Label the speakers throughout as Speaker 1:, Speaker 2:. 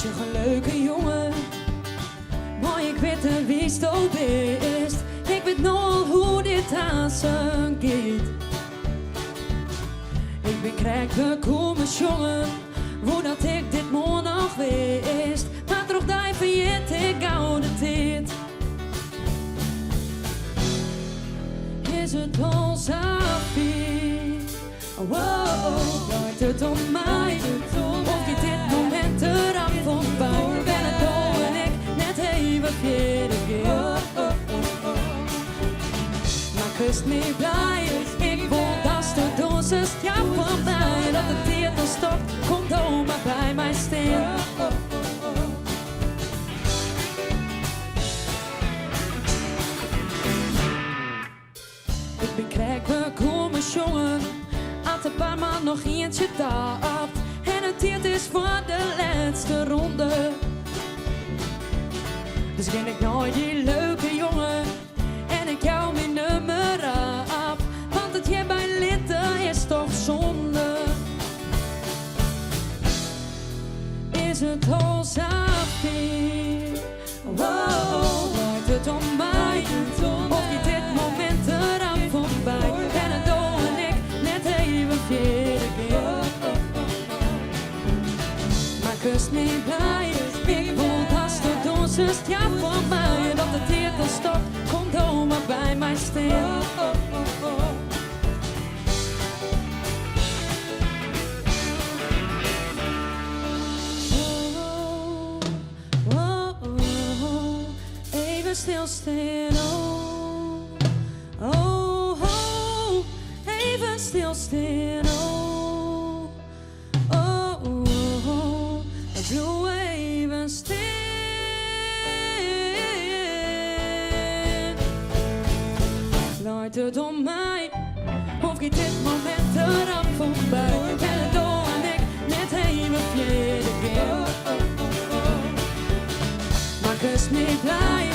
Speaker 1: Zeg een leuke jongen, maar ik weet er wie sto bist. Ik weet nog hoe dit aan zijn gaat. Ik ben krijg bekomen jongen, hoe dat ik dit morgen nog wist. Maar toch die verjet ik oude tijd. Is het ons afie? Wow, lijkt het om mij? Of gaat dit moment eraf voorbij? Ben het door en ik net even verder keer. Maar kust me blij, ik wil dat de dosis ja van mij. Dat het hier dan stopt, komt door maar bij mij stil. Ik ben krijg bekomen jongen, had een paar maanden nog eentje tapt. En het hier is voor de laatste ronde. Dus ken ik nooit die leuke jongen en ik jou mijn nummer af. Want het hier bij Liet is toch zonde. Is het ons afie? Wow, lijkt het om mij? Of je dit moment eraan voorbij? En het door en ik net even verder keer. Maar kust me blij, ik voel als de dosis ja voor mij. Dat het hier dan stopt, komt door maar bij mij stil. Even stilstaan, oh, oh, even stilstaan, oh, oh, ik doe even stil. Lijkt het om mij, of gaat dit moment eraf voorbij? Ben het door en ik net even verder keer. Maar kust me blij,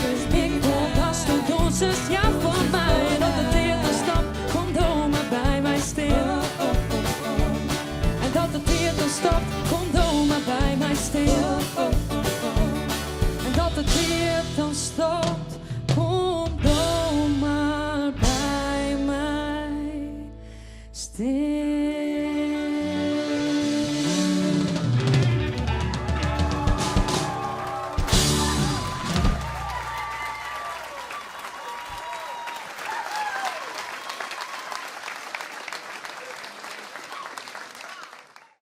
Speaker 1: ik voel als de dosis ja voor mij. Dat het hier dan stopt, komt door maar bij mij stil. En dat het hier dan stopt, komt door maar bij mij stil. En dat het hier dan stopt, komt door maar bij mij stil.